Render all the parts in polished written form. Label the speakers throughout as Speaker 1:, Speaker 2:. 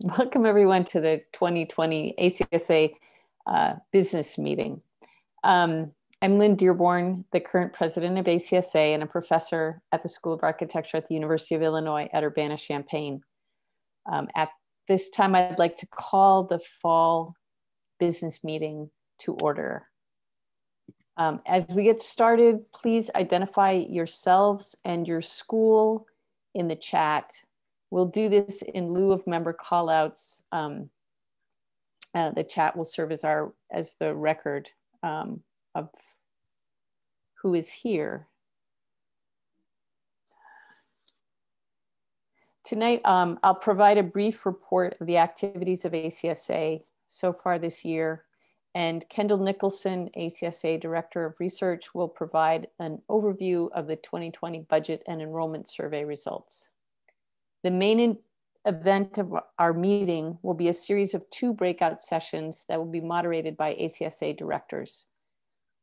Speaker 1: Welcome everyone to the 2020 ACSA business meeting. I'm Lynn Dearborn, the current president of ACSA and a professor at the School of Architecture at the University of Illinois at Urbana-Champaign. At this time, I'd like to call the fall business meeting to order. As we get started, please identify yourselves and your school in the chat. We'll do this in lieu of member callouts. The chat will serve as the record of who is here. Tonight, I'll provide a brief report of the activities of ACSA so far this year, and Kendall Nicholson, ACSA Director of Research, will provide an overview of the 2020 budget and enrollment survey results. The main event of our meeting will be a series of 2 breakout sessions that will be moderated by ACSA directors.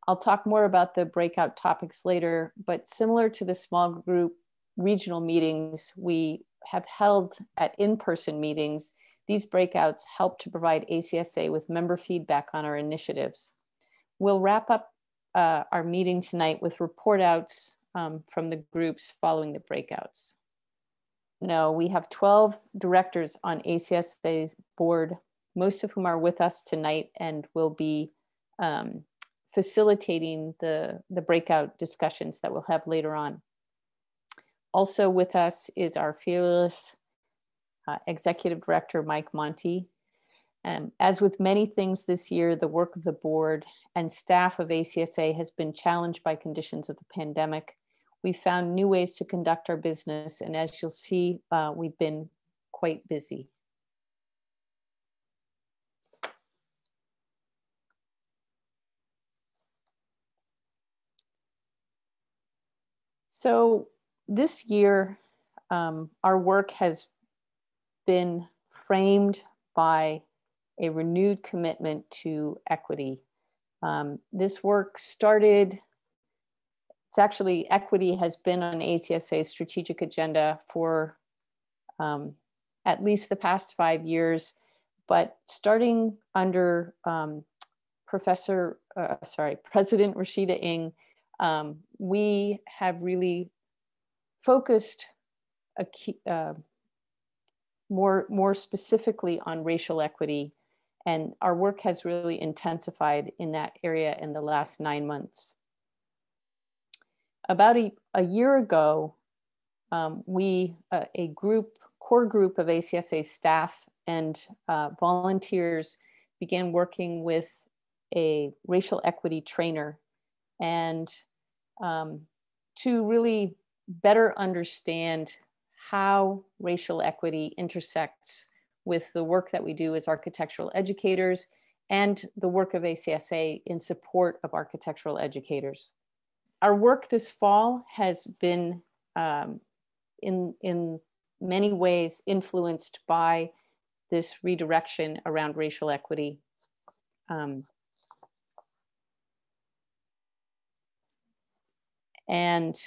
Speaker 1: I'll talk more about the breakout topics later, but similar to the small group regional meetings we have held at in-person meetings, these breakouts help to provide ACSA with member feedback on our initiatives. We'll wrap up our meeting tonight with report outs from the groups following the breakouts. No, we have 12 directors on ACSA's board, most of whom are with us tonight and will be facilitating the breakout discussions that we'll have later on. Also with us is our fearless Executive Director, Mike Monty. As with many things this year, the work of the board and staff of ACSA has been challenged by conditions of the pandemic. We found new ways to conduct our business, and as you'll see, we've been quite busy. So this year, our work has been framed by a renewed commitment to equity. This work started. It's actually, equity has been on ACSA's strategic agenda for at least the past 5 years, but starting under President Rashida Ng, we have really focused more specifically on racial equity, and our work has really intensified in that area in the last 9 months. About a year ago, a core group of ACSA staff and volunteers began working with a racial equity trainer and to really better understand how racial equity intersects with the work that we do as architectural educators and the work of ACSA in support of architectural educators. Our work this fall has been in many ways influenced by this redirection around racial equity. And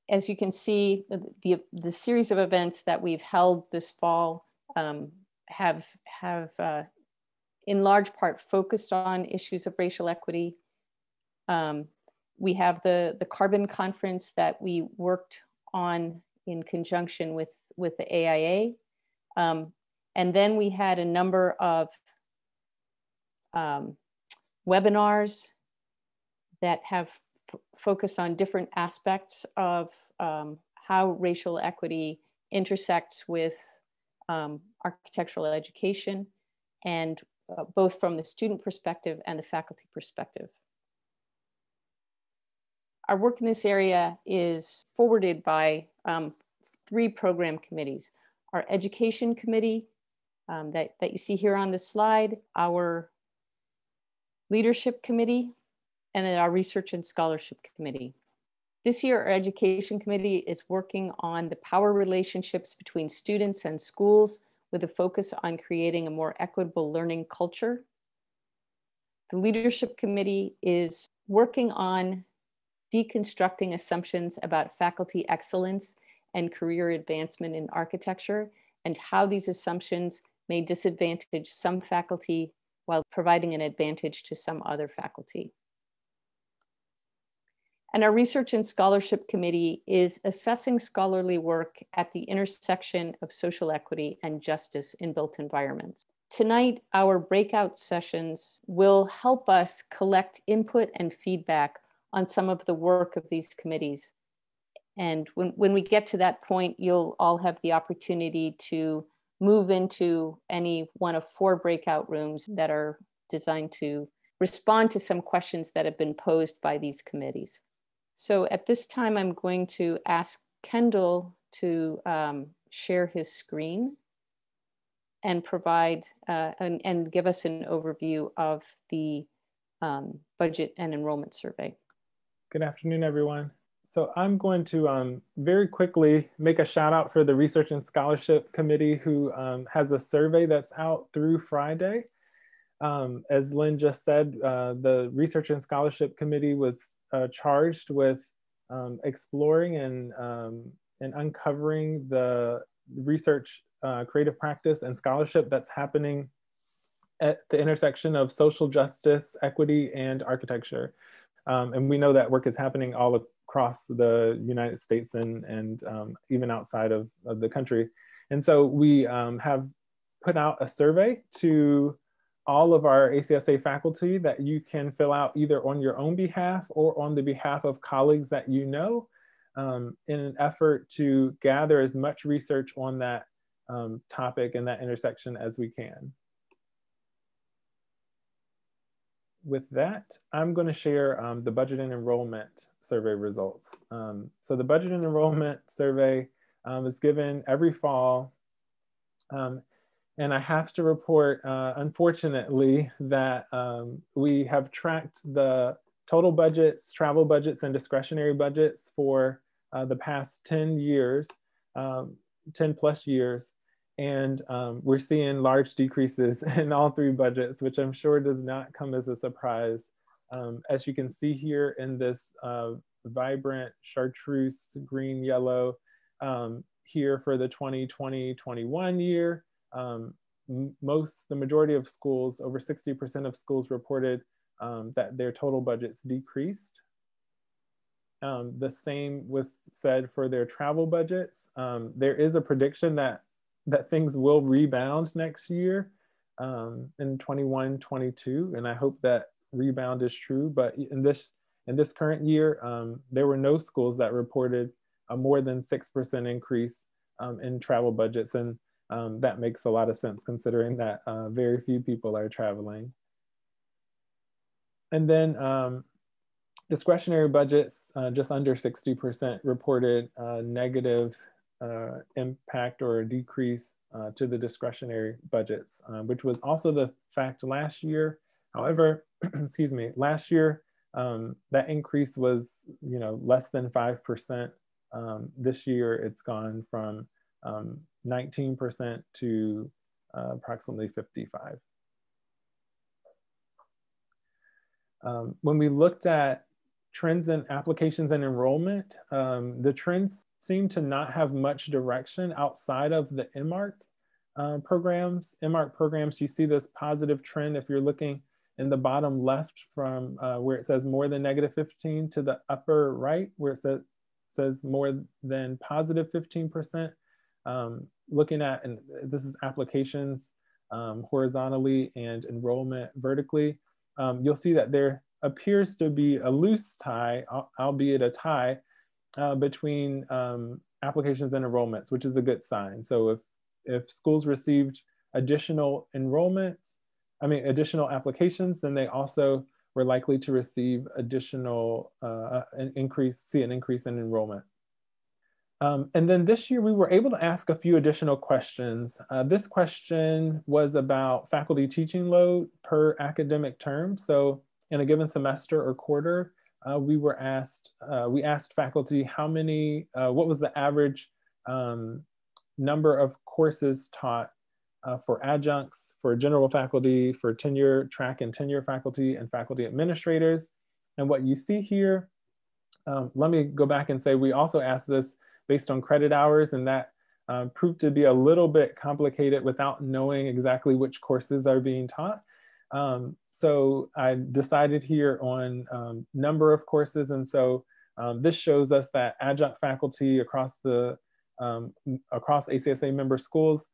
Speaker 1: as you can see, the series of events that we've held this fall have in large part focused on issues of racial equity. We have the carbon conference that we worked on in conjunction with the AIA. And then we had a number of webinars that have focused on different aspects of how racial equity intersects with architectural education, and both from the student perspective and the faculty perspective. Our work in this area is forwarded by 3 program committees: our education committee that you see here on the slide, our leadership committee, and then our research and scholarship committee. This year, our education committee is working on the power relationships between students and schools with a focus on creating a more equitable learning culture. The leadership committee is working on deconstructing assumptions about faculty excellence and career advancement in architecture, and how these assumptions may disadvantage some faculty while providing an advantage to some other faculty. And our Research and Scholarship Committee is assessing scholarly work at the intersection of social equity and justice in built environments. Tonight, our breakout sessions will help us collect input and feedback on some of the work of these committees. And when we get to that point, you'll all have the opportunity to move into any one of 4 breakout rooms that are designed to respond to some questions that have been posed by these committees. So at this time, I'm going to ask Kendall to share his screen and provide and give us an overview of the budget and enrollment survey.
Speaker 2: Good afternoon, everyone. So I'm going to very quickly make a shout out for the Research and Scholarship Committee, who has a survey that's out through Friday. As Lynn just said, the Research and Scholarship Committee was charged with exploring and uncovering the research, creative practice, and scholarship that's happening at the intersection of social justice, equity, and architecture. And we know that work is happening all across the United States and even outside of the country. And so we have put out a survey to all of our ACSA faculty that you can fill out either on your own behalf or on the behalf of colleagues that you know, in an effort to gather as much research on that topic and that intersection as we can. With that, I'm going to share the budget and enrollment survey results. So the budget and enrollment survey is given every fall. And I have to report, unfortunately, that we have tracked the total budgets, travel budgets, and discretionary budgets for the past 10 years, 10 plus years. And we're seeing large decreases in all 3 budgets, which I'm sure does not come as a surprise. As you can see here in this vibrant chartreuse green yellow here for the 2020-21 year, the majority of schools, over 60% of schools reported that their total budgets decreased. The same was said for their travel budgets. There is a prediction that things will rebound next year in 21-22, and I hope that rebound is true. But in this current year, there were no schools that reported a more than 6% increase in travel budgets, and that makes a lot of sense considering that very few people are traveling. And then discretionary budgets, just under 60% reported negative impact or a decrease to the discretionary budgets, which was also the fact last year. However, excuse me, last year that increase was less than 5%. This year it's gone from 19% to approximately 55%. When we looked at trends in applications and enrollment, the trends seem to not have much direction outside of the MARC programs. MARC programs, you see this positive trend if you're looking in the bottom left from where it says more than -15 to the upper right where it says more than positive 15%. Looking at, and this is applications horizontally and enrollment vertically, you'll see that there appears to be a loose tie, albeit a tie, between applications and enrollments, which is a good sign. So if schools received additional additional applications, then they also were likely to receive additional an increase in enrollment. And then this year we were able to ask a few additional questions. This question was about faculty teaching load per academic term. So in a given semester or quarter, we asked faculty how many, what was the average number of courses taught for adjuncts, for general faculty, for tenure track and tenure faculty, and faculty administrators. And what you see here Let me go back and say we also asked this based on credit hours, and that proved to be a little bit complicated without knowing exactly which courses are being taught. So I decided here on number of courses, and so this shows us that adjunct faculty across ACSA member schools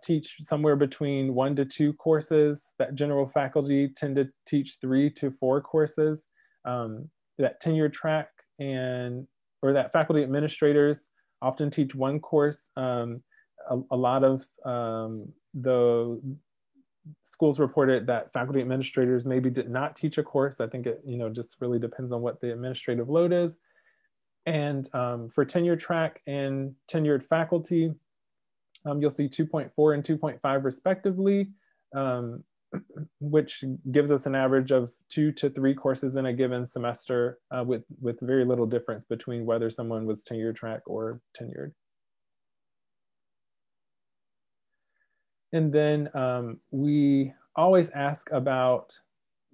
Speaker 2: teach somewhere between 1 to 2 courses. That general faculty tend to teach 3 to 4 courses. That tenure track or that faculty administrators often teach 1 course. A lot of the schools reported that faculty administrators maybe did not teach a course. I think it just really depends on what the administrative load is. And for tenure track and tenured faculty, you'll see 2.4 and 2.5 respectively, which gives us an average of 2 to 3 courses in a given semester with very little difference between whether someone was tenure track or tenured. And then we always ask about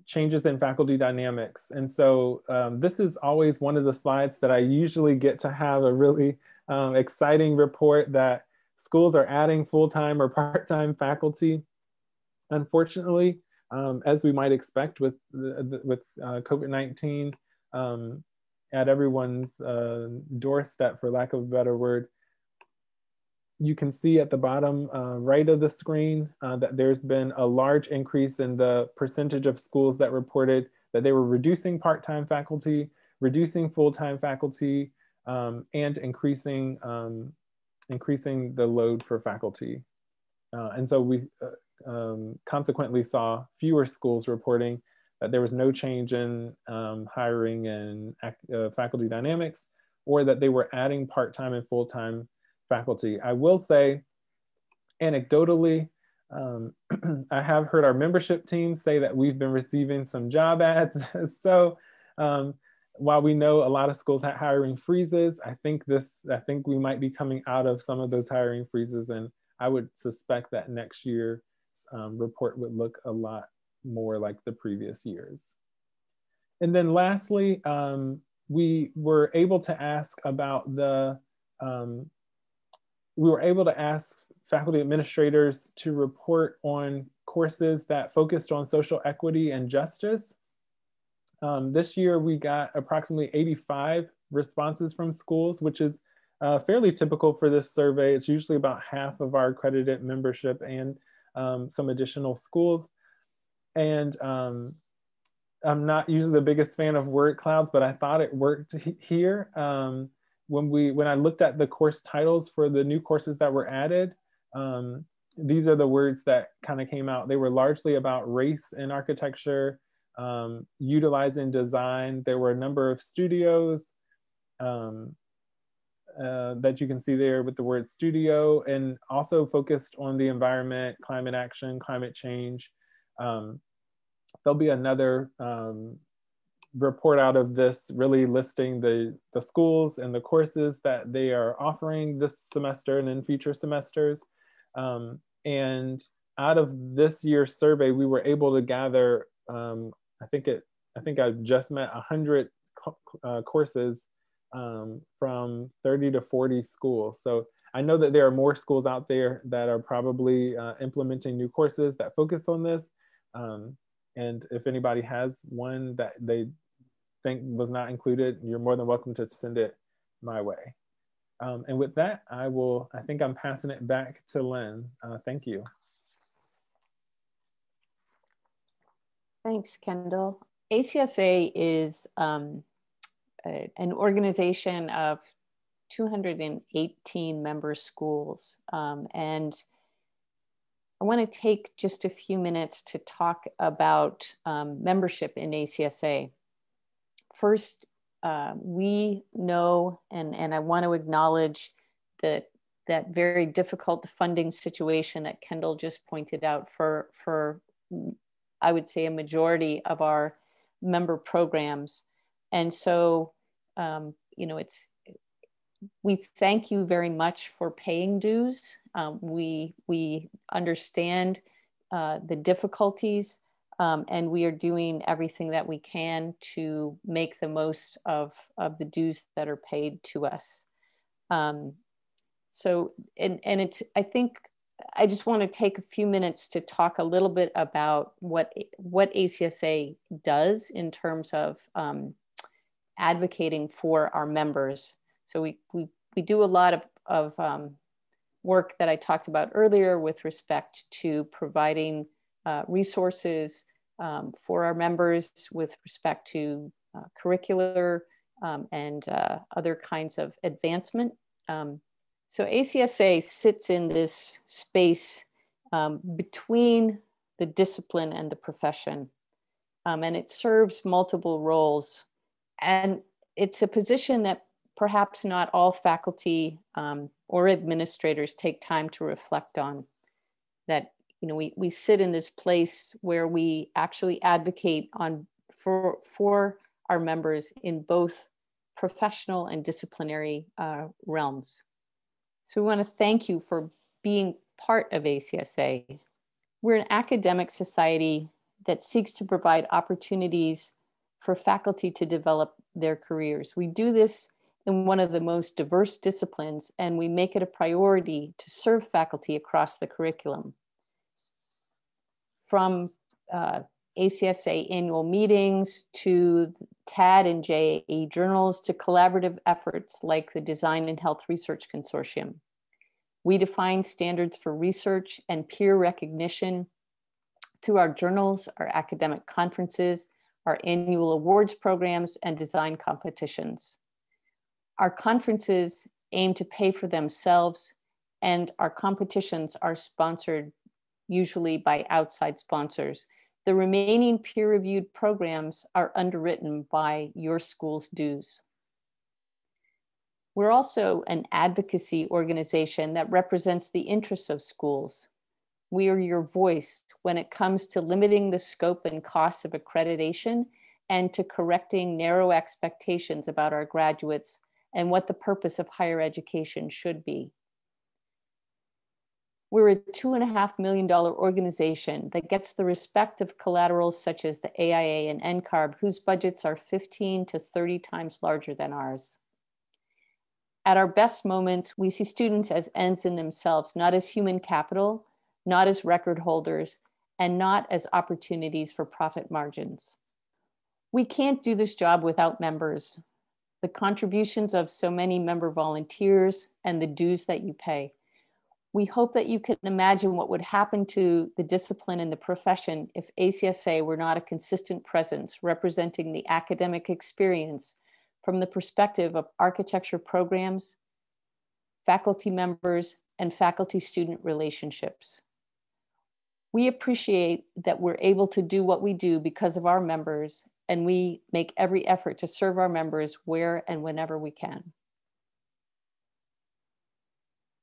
Speaker 2: changes in faculty dynamics. And so this is always one of the slides that I usually get to have a really exciting report that schools are adding full-time or part-time faculty. Unfortunately, as we might expect with COVID-19 at everyone's doorstep, for lack of a better word, you can see at the bottom right of the screen that there's been a large increase in the percentage of schools that reported that they were reducing part-time faculty, reducing full-time faculty, and increasing the load for faculty. And so we consequently saw fewer schools reporting that there was no change in hiring and faculty dynamics, or that they were adding part-time and full-time faculty. I will say, anecdotally, I have heard our membership team say that we've been receiving some job ads. So while we know a lot of schools have hiring freezes, I think we might be coming out of some of those hiring freezes, and I would suspect that next year's report would look a lot more like the previous years. And then lastly, we were able to ask faculty administrators to report on courses that focused on social equity and justice. This year we got approximately 85 responses from schools, which is fairly typical for this survey. It's usually about half of our accredited membership and some additional schools. And I'm not usually the biggest fan of word clouds, but I thought it worked here. When I looked at the course titles for the new courses that were added, these are the words that kind of came out. They were largely about race in architecture, utilizing design. There were a number of studios that you can see there with the word studio, and also focused on the environment, climate action, climate change. There'll be another report out of this really listing the schools and the courses that they are offering this semester and in future semesters. And out of this year's survey, we were able to gather, I think I just met 100 courses from 30 to 40 schools. So I know that there are more schools out there that are probably implementing new courses that focus on this. And if anybody has one that they think was not included, you're more than welcome to send it my way. And with that, I think I'm passing it back to Lynn. Thank you.
Speaker 1: Thanks, Kendall. ACSA is an organization of 218 member schools. And I want to take just a few minutes to talk about membership in ACSA. First, we know, and I want to acknowledge that very difficult funding situation that Kendall just pointed out for I would say a majority of our member programs. And so, we thank you very much for paying dues. We understand the difficulties And we are doing everything that we can to make the most of the dues that are paid to us. So, and it's, I think, I just want to take a few minutes to talk a little bit about what ACSA does in terms of advocating for our members. So we do a lot of work that I talked about earlier with respect to providing resources for our members with respect to curricular and other kinds of advancement. So ACSA sits in this space between the discipline and the profession, and it serves multiple roles. And it's a position that perhaps not all faculty or administrators take time to reflect on. That, you know, we sit in this place where we actually advocate for our members in both professional and disciplinary realms. So we want to thank you for being part of ACSA. We're an academic society that seeks to provide opportunities for faculty to develop their careers. We do this in one of the most diverse disciplines, and we make it a priority to serve faculty across the curriculum. From ACSA annual meetings to TAD and JAE journals to collaborative efforts like the Design and Health Research Consortium. We define standards for research and peer recognition through our journals, our academic conferences, our annual awards programs, and design competitions. Our conferences aim to pay for themselves, and our competitions are sponsored usually by outside sponsors. The remaining peer-reviewed programs are underwritten by your school's dues. We're also an advocacy organization that represents the interests of schools. We are your voice when it comes to limiting the scope and costs of accreditation and to correcting narrow expectations about our graduates and what the purpose of higher education should be. We're a $2.5 million organization that gets the respect of collaterals such as the AIA and NCARB, whose budgets are 15 to 30 times larger than ours. At our best moments, we see students as ends in themselves, not as human capital, not as record holders, and not as opportunities for profit margins. We can't do this job without members, the contributions of so many member volunteers, and the dues that you pay. We hope that you can imagine what would happen to the discipline and the profession if ACSA were not a consistent presence representing the academic experience from the perspective of architecture programs, faculty members, and faculty-student relationships. We appreciate that we're able to do what we do because of our members, and we make every effort to serve our members where and whenever we can.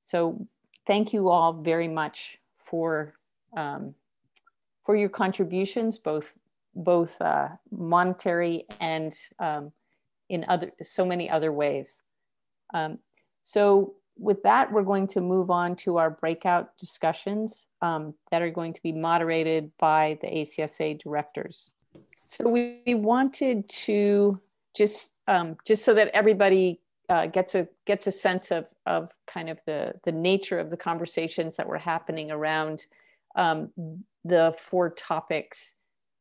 Speaker 1: So thank you all very much for your contributions, both monetary and in so many other ways. So with that, we're going to move on to our breakout discussions that are going to be moderated by the ACSA directors. So we wanted to just so that everybody gets a sense of kind of the nature of the conversations that were happening around the 4 topics.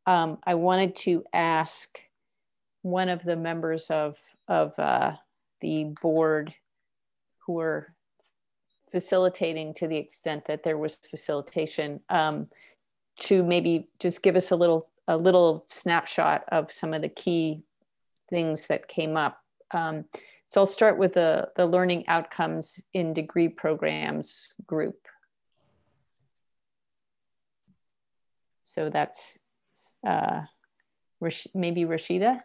Speaker 1: I wanted to ask one of the members of the board who were facilitating, to the extent that there was facilitation, to maybe just give us a little snapshot of some of the key things that came up. So I'll start with the learning outcomes in degree programs group. So that's maybe Rashida.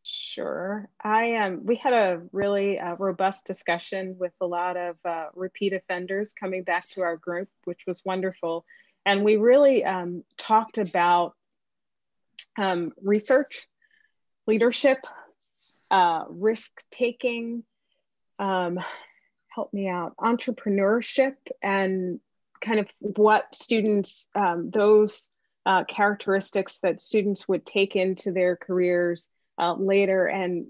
Speaker 3: Sure. We had a really robust discussion with a lot of repeat offenders coming back to our group, which was wonderful. And we really talked about research, leadership, risk-taking, help me out, entrepreneurship, and kind of what students, those characteristics that students would take into their careers later, and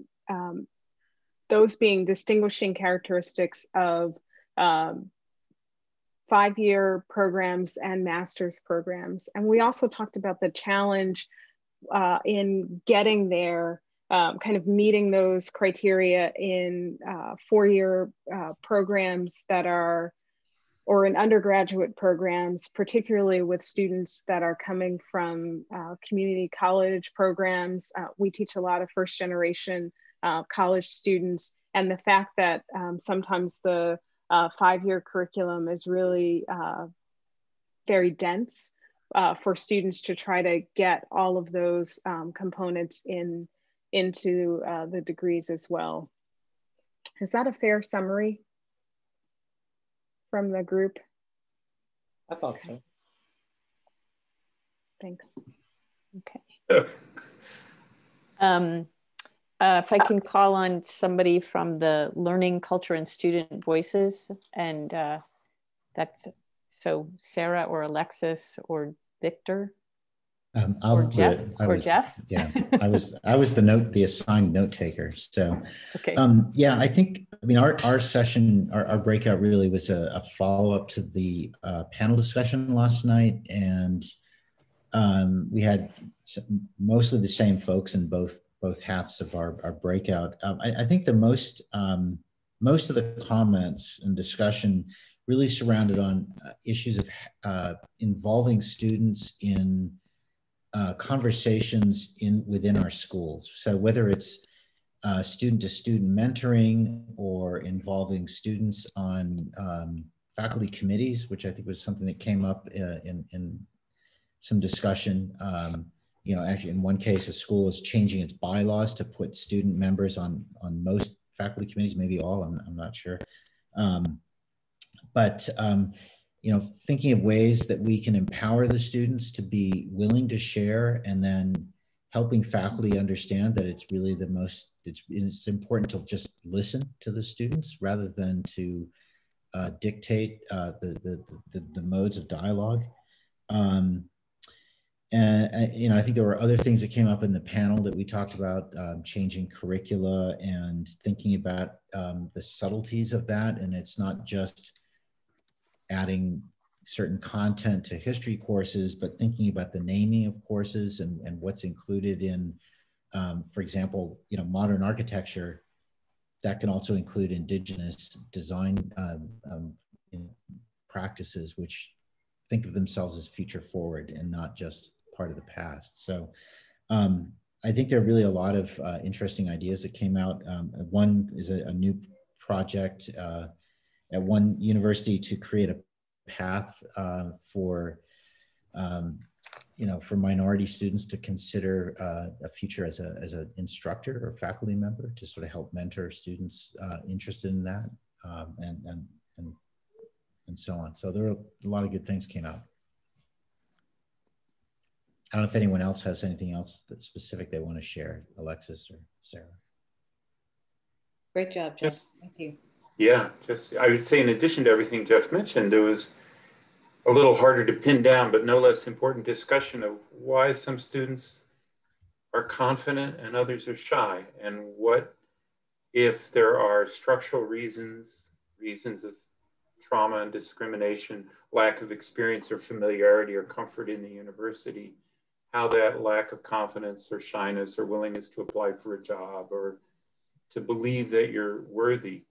Speaker 3: those being distinguishing characteristics of 5-year programs and master's programs. And we also talked about the challenge in getting there, kind of meeting those criteria in 4-year programs that are, or in undergraduate programs, particularly with students that are coming from community college programs. We teach a lot of first generation college students, and the fact that sometimes the 5-year curriculum is really very dense for students to try to get all of those components into the degrees as well. Is that a fair summary from the group?
Speaker 4: I thought so.
Speaker 3: Thanks.
Speaker 1: Okay. If I can call on somebody from the Learning, Culture, and Student Voices, and that's so Sarah or Alexis or Victor.
Speaker 5: I'll
Speaker 1: or
Speaker 5: do
Speaker 1: Jeff,
Speaker 5: it.
Speaker 1: or Jeff.
Speaker 5: Yeah, I was the assigned note taker. So,
Speaker 1: okay.
Speaker 5: Yeah, I think, I mean, our session, our breakout really was a follow up to the panel discussion last night, and we had mostly the same folks in both halves of our breakout. I think the most of the comments and discussion really surrounded on issues of involving students in conversations within our schools. So whether it's student-to-student mentoring or involving students on faculty committees, which I think was something that came up in some discussion. Actually in one case, a school is changing its bylaws to put student members on most faculty committees, maybe all, I'm not sure. Thinking of ways that we can empower the students to be willing to share, and then helping faculty understand that it's really it's important to just listen to the students rather than to dictate the modes of dialogue. And I think there were other things that came up in the panel that we talked about, changing curricula and thinking about the subtleties of that. And it's not just adding certain content to history courses, but thinking about the naming of courses and what's included in, for example, modern architecture. That can also include indigenous design practices, which think of themselves as future forward and not just part of the past. So I think there are really a lot of interesting ideas that came out. One is a new project at one university to create a path for minority students to consider a future as an instructor or faculty member to sort of help mentor students interested in that, and so on. So there were a lot of good things came out. I don't know if anyone else has anything else that's specific they want to share, Alexis or Sarah.
Speaker 6: Great job, Jeff. Thank you.
Speaker 7: Yeah, I would say in addition to everything Jeff mentioned, there was a little harder to pin down, but no less important discussion of why some students are confident and others are shy, and what if there are structural reasons of trauma and discrimination, lack of experience or familiarity or comfort in the university, how that lack of confidence or shyness or willingness to apply for a job or to believe that you're worthy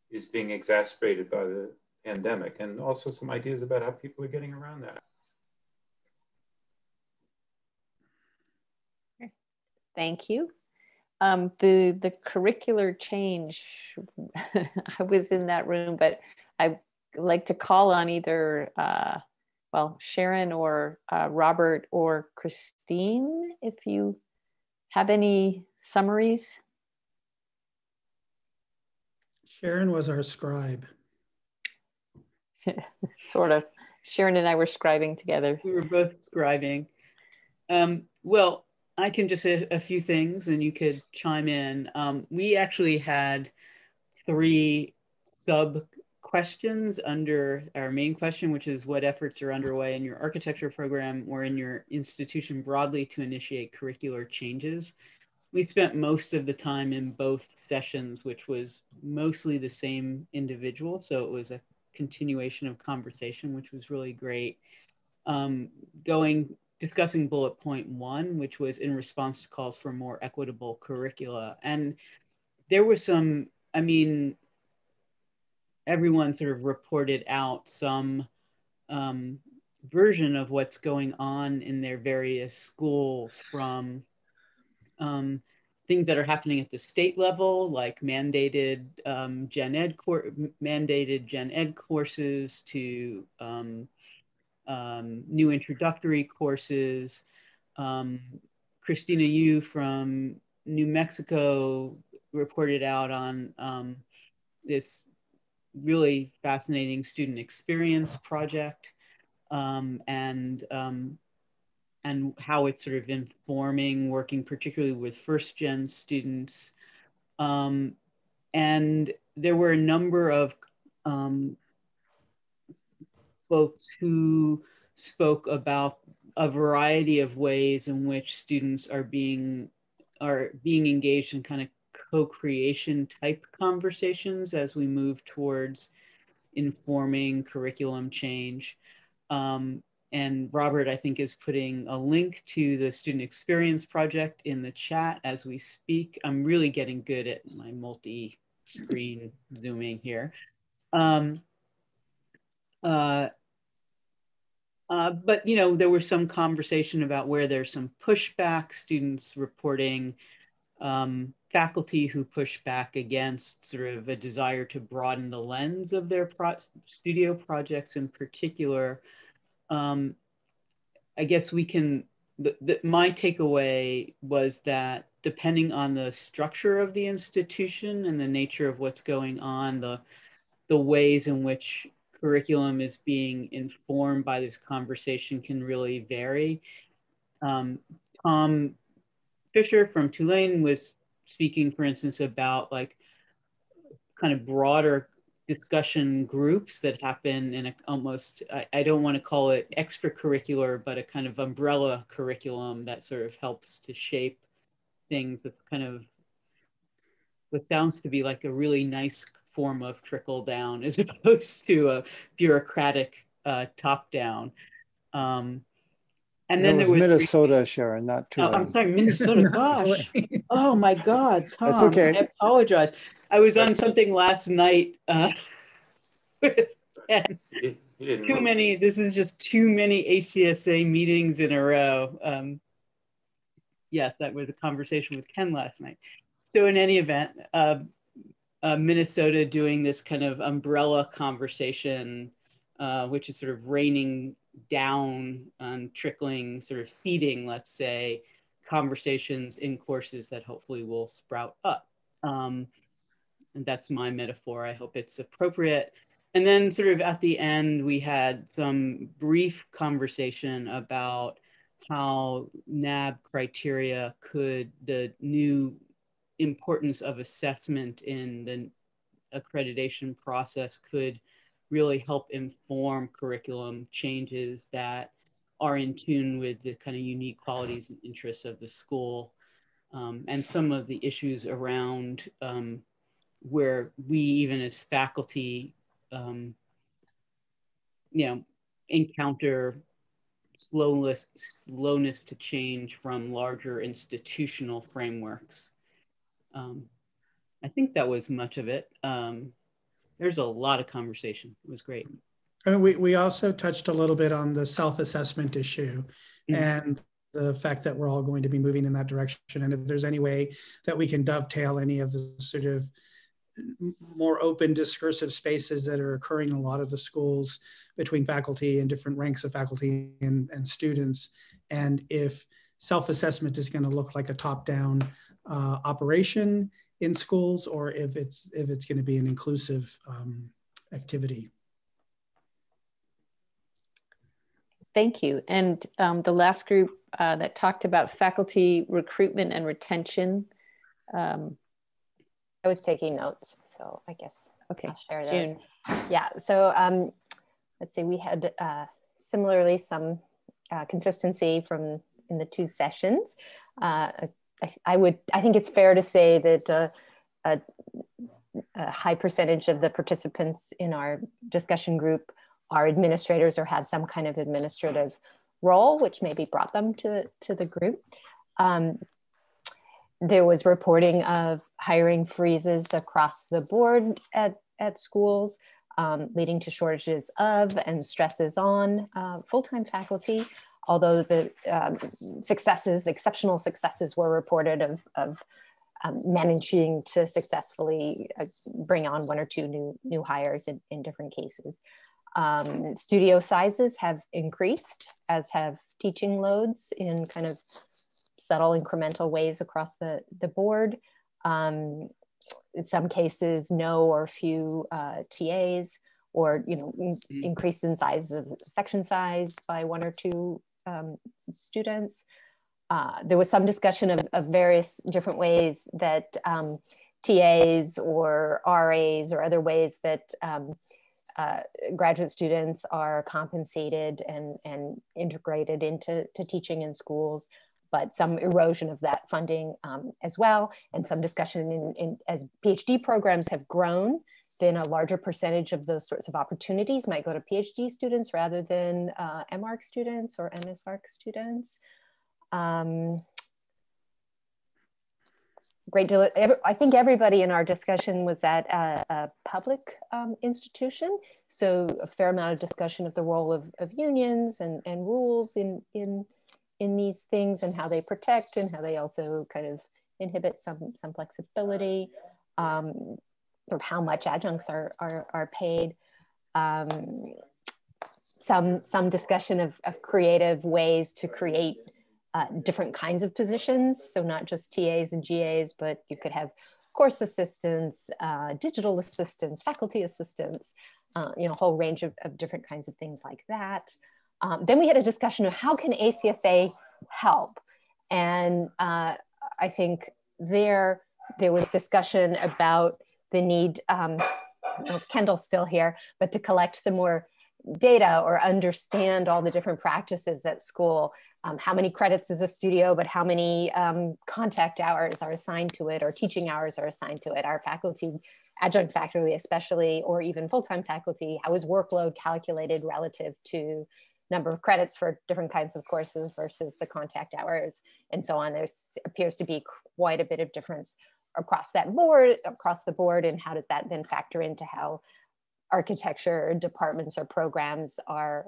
Speaker 7: is being exacerbated by the pandemic, and also some ideas about how people are getting around that.
Speaker 1: Thank you. The curricular change, I was in that room, but I'd like to call on either, Sharon or Robert or Christine, if you have any summaries.
Speaker 8: Sharon was our scribe.
Speaker 1: Sort of. Sharon and I were scribing together.
Speaker 6: We were both scribing. Well, I can just say a few things and you could chime in. We actually had 3 sub questions under our main question, which is what efforts are underway in your architecture program or in your institution broadly to initiate curricular changes. We spent most of the time in both sessions, which was mostly the same individual. So it was a continuation of conversation, which was really great. Discussing bullet point 1, which was in response to calls for more equitable curricula. And there was some, I mean, everyone sort of reported out some version of what's going on in their various schools, from things that are happening at the state level, like mandated gen ed courses, to new introductory courses. Christina Yu from New Mexico reported out on this really fascinating student experience project, and how it's sort of informing working particularly with first-gen students. And there were a number of folks who spoke about a variety of ways in which students are being engaged in kind of co-creation type conversations as we move towards informing curriculum change. And Robert, I think, is putting a link to the student experience project in the chat as we speak. I'm really getting good at my multi-screen zooming here. But, you know, there was some conversation about where there's some pushback, students reporting faculty who push back against sort of a desire to broaden the lens of their studio projects in particular. I guess we can, my takeaway was that depending on the structure of the institution and the nature of what's going on, the ways in which curriculum is being informed by this conversation can really vary. Tom Fisher from Tulane was speaking, for instance, about like kind of broader discussion groups that happen in a almost, I don't want to call it extracurricular, but a kind of umbrella curriculum that sort of helps to shape things. It's kind of what sounds to be like a really nice form of trickle down as opposed to a bureaucratic top down. And then there was
Speaker 9: Minnesota, Sharon, not Tulane.
Speaker 6: Oh, I'm sorry, Minnesota. Gosh. Oh my God, Tom.
Speaker 9: That's okay.
Speaker 6: I apologize. I was on something last night. With Ken. Too many. This is just too many ACSA meetings in a row. Yes, that was a conversation with Ken last night. So in any event, Minnesota doing this kind of umbrella conversation, which is sort of raining down on trickling, sort of seeding, let's say, conversations in courses that hopefully will sprout up. And that's my metaphor. I hope it's appropriate. And then sort of at the end, we had some brief conversation about how NAB criteria the new importance of assessment in the accreditation process could really help inform curriculum changes that are in tune with the kind of unique qualities and interests of the school, and some of the issues around where we, even as faculty, you know, encounter slowness to change from larger institutional frameworks. I think that was much of it. There's a lot of conversation. It was great.
Speaker 8: And we also touched a little bit on the self-assessment issue and the fact that we're all going to be moving in that direction. And if there's any way that we can dovetail any of the sort of more open discursive spaces that are occurring in a lot of the schools between faculty and different ranks of faculty and students. And if self-assessment is going to look like a top-down operation in schools, or if it's going to be an inclusive activity.
Speaker 1: Thank you. And the last group that talked about faculty recruitment and retention.
Speaker 10: I was taking notes, so I guess.
Speaker 1: Okay,
Speaker 10: I'll share those.
Speaker 1: June.
Speaker 10: Yeah, so let's see, we had similarly some consistency from in the two sessions. I think it's fair to say that a high percentage of the participants in our discussion group are administrators or have some kind of administrative role, which maybe brought them to the group. There was reporting of hiring freezes across the board at schools, leading to shortages of and stresses on full-time faculty, although the exceptional successes were reported of managing to successfully bring on one or two new hires in different cases. Studio sizes have increased, as have teaching loads in kind of subtle incremental ways across the board. In some cases, no or few TAs, or increase in size of section size by one or two students. There was some discussion of various different ways that TAs or RAs or other ways that graduate students are compensated and integrated into teaching in schools, but some erosion of that funding as well, and some discussion as PhD programs have grown, then a larger percentage of those sorts of opportunities might go to PhD students rather than MArch students or MSArch students. Great deal. I think everybody in our discussion was at a public institution, so a fair amount of discussion of the role of unions and rules in these things, and how they protect and how they also kind of inhibit some flexibility, sort of how much adjuncts are paid. Some discussion of creative ways to create different kinds of positions. So not just TAs and GAs, but you could have course assistants, digital assistants, faculty assistants, a whole range of different kinds of things like that. Then we had a discussion of how can ACSA help? And I think there was discussion about the need, I don't know if Kendall's still here, but to collect some more data or understand all the different practices at school. How many credits is a studio, but how many contact hours are assigned to it, or teaching hours are assigned to it? Our faculty, adjunct faculty especially, or even full-time faculty, how is workload calculated relative to number of credits for different kinds of courses versus the contact hours and so on? There appears to be quite a bit of difference across the board, and how does that then factor into how architecture departments or programs are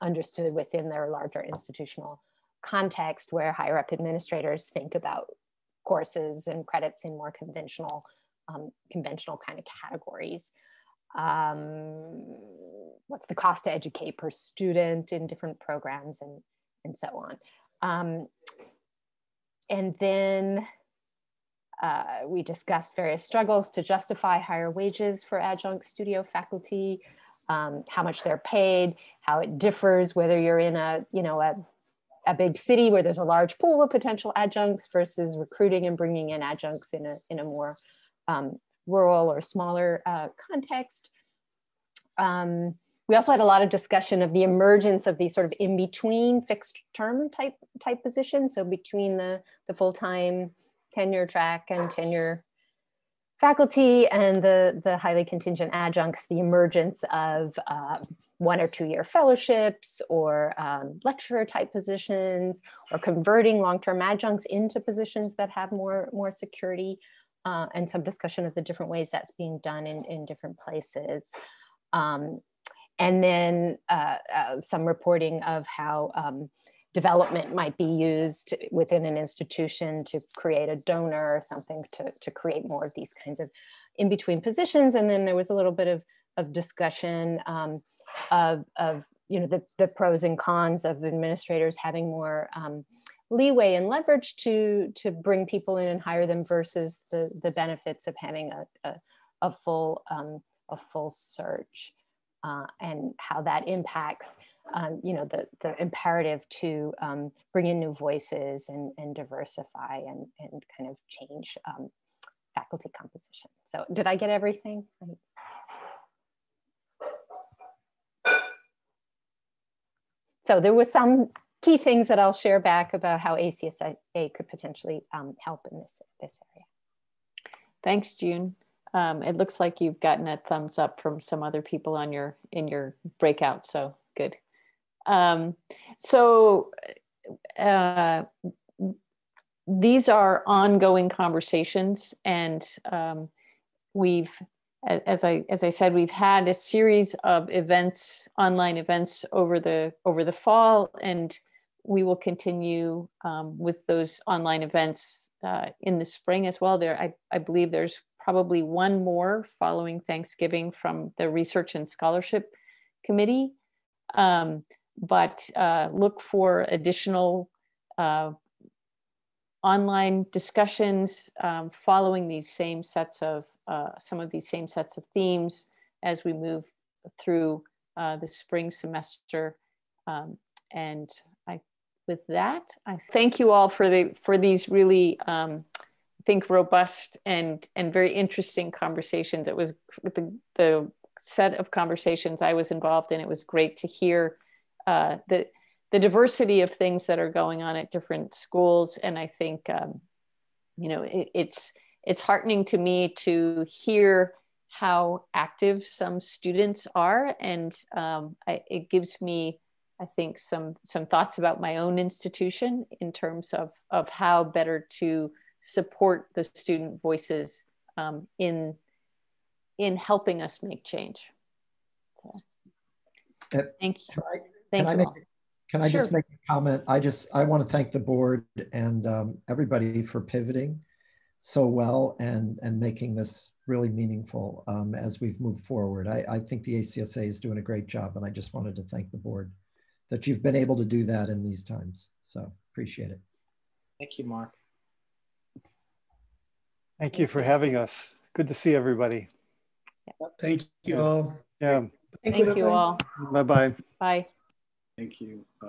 Speaker 10: understood within their larger institutional context, where higher up administrators think about courses and credits in more conventional kind of categories. What's the cost to educate per student in different programs, and so on. And then we discussed various struggles to justify higher wages for adjunct studio faculty, how much they're paid, how it differs whether you're in a big city where there's a large pool of potential adjuncts versus recruiting and bringing in adjuncts in a more rural or smaller context. We also had a lot of discussion of the emergence of these sort of in-between fixed term type positions. So between the full-time tenure track and tenure faculty and the highly contingent adjuncts, the emergence of 1 or 2 year fellowships, or lecturer type positions, or converting long-term adjuncts into positions that have more security, and some discussion of the different ways that's being done in different places. And then some reporting of how development might be used within an institution to create a donor or something to create more of these kinds of in-between positions. And then there was a little bit of discussion of the pros and cons of administrators having more leeway and leverage to bring people in and hire them versus the benefits of having a full search. And how that impacts, the imperative to bring in new voices and diversify and kind of change faculty composition. So did I get everything? So there was some key things that I'll share back about how ACSA could potentially help in this area.
Speaker 1: Thanks, June. It looks like you've gotten a thumbs up from some other people on in your breakout, so good. These are ongoing conversations, and we've, as I said, we've had a series of events, online events over the fall, and we will continue with those online events in the spring as well. I believe there's probably one more following Thanksgiving from the Research and Scholarship Committee, but look for additional online discussions following these same sets of some of these same sets of themes as we move through the spring semester. And with that, I thank you all for these really I think robust and very interesting conversations. It was with the set of conversations I was involved in. It was great to hear the diversity of things that are going on at different schools. And I think, you know, it's heartening to me to hear how active some students are. And it gives me, I think, some thoughts about my own institution in terms of how better to support the student voices in helping us make change. So, thank you.
Speaker 11: Can I just make a comment? I want to thank the board and everybody for pivoting so well and making this really meaningful as we've moved forward. I think the ACSA is doing a great job, and I just wanted to thank the board that you've been able to do that in these times. So appreciate it.
Speaker 4: Thank you, Mark.
Speaker 9: Thank you for having us. Good to see everybody.
Speaker 8: Thank you all.
Speaker 9: Yeah.
Speaker 1: Thank you all.
Speaker 9: Bye-bye.
Speaker 1: Bye.
Speaker 4: Thank you. Bye.